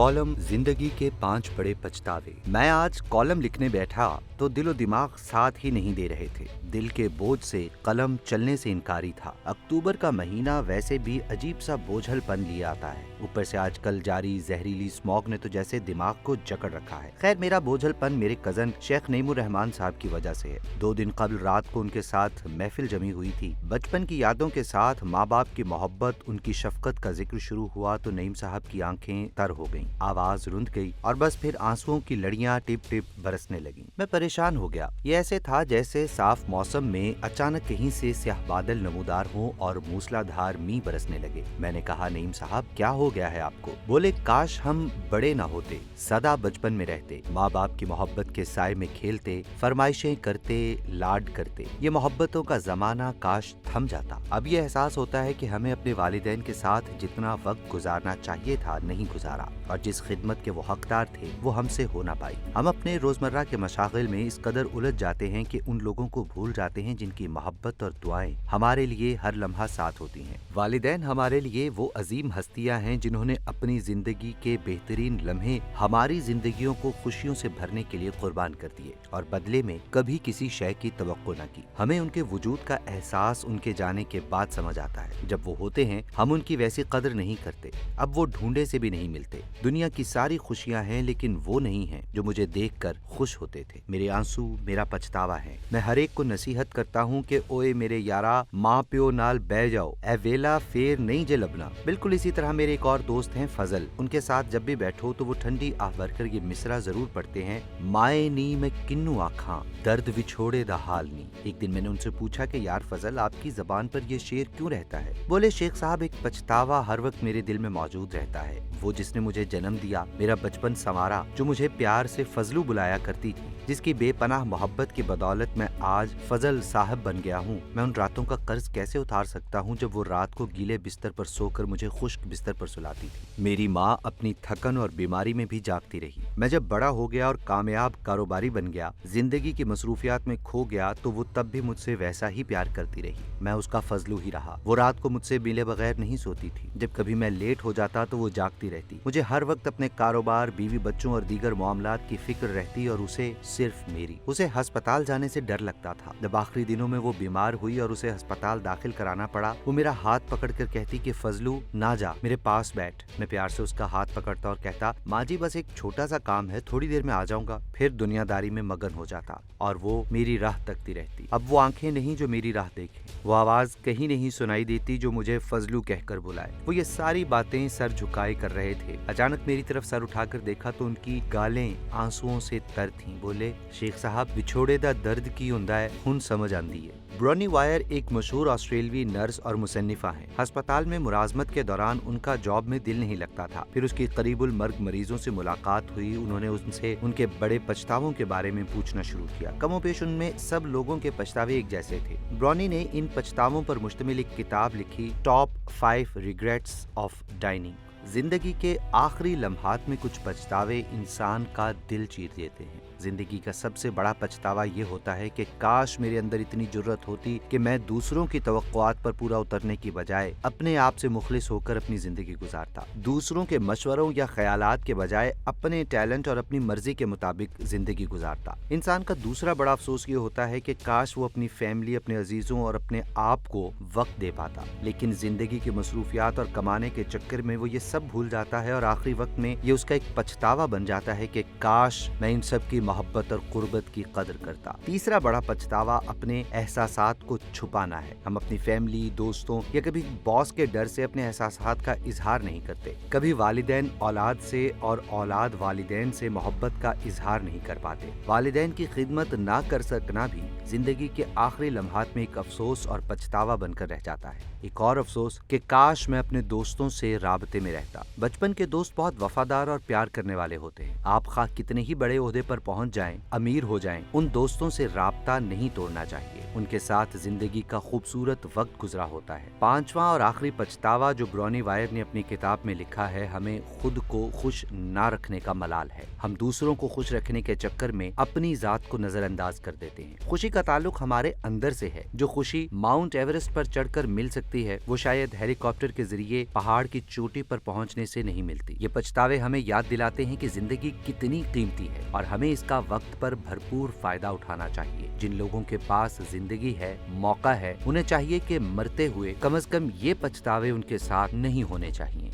Column जिंदगी के 5 बड़े पछतावे। मैं आज कॉलम लिखने बैठा तो दिलो दिमाग साथ ही नहीं दे रहे थे। दिल के बोझ से कलम चलने से इनकारी था। अक्टूबर का महीना वैसे भी अजीब सा बोझलपन लिए आता है। ऊपर से आजकल जारी जहरीली स्मॉग ने तो जैसे दिमाग को जकड़ रखा है। खैर, मेरा बोझलपन मेरे कजन शेख नईमुर रहमान साहब की वजह से है। 2 दिन कबल रात को उनके साथ महफिल जमी हुई थी। बचपन की यादों के साथ माँ बाप की मोहब्बत, उनकी शफकत का जिक्र शुरू हुआ तो नईम साहब की आंखें तर हो गईं, आवाज रुंध गई और बस फिर आंसुओं की लड़ियां टिप टिप बरसने लगीं। मैं परेशान हो गया। ये ऐसे था जैसे साफ मौसम में अचानक कहीं से स्याह बादल नमूदार हों और मूसलाधार मींह बरसने लगे। मैंने कहा, नईम साहब क्या हो गया है आपको? बोले, काश हम बड़े ना होते, सदा बचपन में रहते, माँ बाप की मोहब्बत के साए में खेलते, फरमाइशें करते, लाड करते। ये मोहब्बतों का जमाना काश थम जाता। अब ये एहसास होता है कि हमें अपने वालिदैन के साथ जितना वक्त गुजारना चाहिए था नहीं गुजारा, और जिस खिदमत के वो हकदार थे वो हमसे हो ना पाई। हम अपने रोजमर्रा के मशागिल में इस कदर उलझ जाते हैं कि उन लोगों को भूल जाते हैं जिनकी मोहब्बत और दुआएं हमारे लिए हर लम्हा साथ होती हैं। वालिदैन हमारे लिए वो अजीम हस्तियां हैं जिन्होंने अपनी जिंदगी के बेहतरीन लम्हे हमारी जिंदगियों को खुशियों से भरने के लिए कुर्बान कर दिए और बदले में कभी किसी शय की तवक्को न की। हमें उनके वजूद का एहसास उनके जाने के बाद समझ आता है। जब वो होते हैं हम उनकी वैसी कदर नहीं करते। अब वो ढूंढे से भी नहीं मिलते। दुनिया की सारी खुशियां हैं लेकिन वो नहीं हैं जो मुझे देखकर खुश होते थे। मेरे आंसू मेरा पछतावा है। मैं हर एक को नसीहत करता हूँ कि ओए मेरे यारा, माँ प्यो नाल बह जाओ, ए वेला फेर नहीं जे लबना। बिल्कुल इसी तरह मेरे एक और दोस्त हैं फजल। उनके साथ जब भी बैठो तो वो ठंडी आह भरकर ये मिसरा जरूर पढ़ते हैं, माए नी मैं किन्नू आखा, दर्द विछोड़े दा हाल नी। एक दिन मैंने उनसे पूछा कि यार फजल, आपकी जबान पर ये शेर क्यों रहता है? बोले, शेख साहब, एक पछतावा हर वक्त मेरे दिल में मौजूद रहता है। वो जिसने मुझे जन्म दिया, मेरा बचपन संवारा, जो मुझे प्यार से फजलू बुलाया करती थी, जिसकी बेपनाह मोहब्बत की बदौलत मैं आज फजल साहब बन गया हूँ। मैं उन रातों का कर्ज कैसे उतार सकता हूँ जब वो रात को गीले बिस्तर पर सोकर मुझे खुश्क बिस्तर पर सुलाती थी। मेरी माँ अपनी थकन और बीमारी में भी जागती रही। मैं जब बड़ा हो गया और कामयाब कारोबारी बन गया, जिंदगी की मसरूफियात में खो गया, तो वो तब भी मुझसे वैसा ही प्यार करती रही। मैं उसका फजलू ही रहा। वो रात को मुझसे मिले बगैर नहीं सोती थी। जब कभी मैं लेट हो जाता तो वो जागती रहती। मुझे हर वक्त अपने कारोबार, बीवी बच्चों और दीगर मामलात की फिक्र रहती और उसे सिर्फ मेरी। उसे अस्पताल जाने से डर लगता था। जब आखिरी दिनों में वो बीमार हुई और उसे अस्पताल दाखिल कराना पड़ा, वो मेरा हाथ पकड़कर कहती कि फजलू ना जा, मेरे पास बैठ। मैं प्यार से उसका हाथ पकड़ता और कहता, माँ जी बस एक छोटा सा काम है, थोड़ी देर में आ जाऊंगा। फिर दुनियादारी में मगन हो जाता और वो मेरी राह तकती रहती। अब वो आंखें नहीं जो मेरी राह देखें, वो आवाज कहीं नहीं सुनाई देती जो मुझे फजलू कहकर बुलाए। वो ये सारी बातें सर झुकाए कर रहे थे। अचानक मेरी तरफ सर उठाकर देखा तो उनकी गालें आंसुओं से तर थीं। बोले, शेख साहब, विछोड़े दा दर्द की हुंदा है, हुन समझ आंदी है। ब्रोनी वायर एक मशहूर ऑस्ट्रेलवी नर्स और मुसन्निफा हैं। अस्पताल में मुलाजमत के दौरान उनका जॉब में दिल नहीं लगता था। फिर उसकी करीबुल मर्ग मरीजों से मुलाकात हुई। उन्होंने उनसे उनके बड़े पछतावों के बारे में पूछना शुरू किया। कमोपेश उनमें सब लोगों के पछतावे एक जैसे थे। ब्रोनी ने इन पछतावों पर मुश्तमिल एक किताब लिखी, टॉप 5 रिग्रेट्स ऑफ डाइनिंग। जिंदगी के आखिरी लम्हात में कुछ पछतावे इंसान का दिल चीर देते हैं। जिंदगी का सबसे बड़ा पछतावा ये होता है कि काश मेरे अंदर इतनी जुर्रत होती कि मैं दूसरों की तवक्कुआत पर पूरा उतरने की बजाय अपने आप से मुखलिस होकर अपनी जिंदगी गुजारता। दूसरों के मशवरों या ख्यालात के बजाय अपने टैलेंट और अपनी मर्जी के मुताबिक जिंदगी गुजारता। इंसान का दूसरा बड़ा अफसोस ये होता है कि काश वो अपनी फैमिली, अपने अजीजों और अपने आप को वक्त दे पाता। लेकिन जिंदगी की मसरूफियात और कमाने के चक्कर में वो ये सब भूल जाता है और आखिरी वक्त में ये उसका एक पछतावा बन जाता है कि काश मैं इन सब की मोहब्बत और कुर्बत की कदर करता। तीसरा बड़ा पछतावा अपने एहसासात को छुपाना है। हम अपनी फैमिली, दोस्तों या कभी बॉस के डर से अपने एहसासात का इजहार नहीं करते। कभी वालिदैन औलाद से और औलाद वालिदैन से मोहब्बत का इजहार नहीं कर पाते। वालिदैन की खिदमत ना कर सकना भी जिंदगी के आखिरी लम्हात में एक अफसोस और पछतावा बनकर रह जाता है। एक और अफसोस कि काश मैं अपने दोस्तों से राबते में रहता। बचपन के दोस्त बहुत वफादार और प्यार करने वाले होते हैं। आप खा कितने ही बड़े ओहदे पर पहुंच जाएं, अमीर हो जाएं, उन दोस्तों से राबता नहीं तोड़ना चाहिए। उनके साथ जिंदगी का खूबसूरत वक्त गुजरा होता है। 5वां और आखिरी पछतावा जो ब्रोनी वायर ने अपनी किताब में लिखा है, हमें खुद को खुश ना रखने का मलाल है। हम दूसरों को खुश रखने के चक्कर में अपनी जात को नजरअंदाज कर देते हैं। खुशी का ताल्लुक हमारे अंदर से है। जो खुशी माउंट एवरेस्ट पर चढ़कर मिल सकती है, वो शायद हेलीकॉप्टर के जरिए पहाड़ की चोटी पर पहुंचने से नहीं मिलती। ये पछतावे हमें याद दिलाते हैं कि जिंदगी कितनी कीमती है और हमें इसका वक्त पर भरपूर फायदा उठाना चाहिए। जिन लोगों के पास जिंदगी है, मौका है, उन्हें चाहिए कि मरते हुए कम से कम ये पछतावे उनके साथ नहीं होने चाहिए।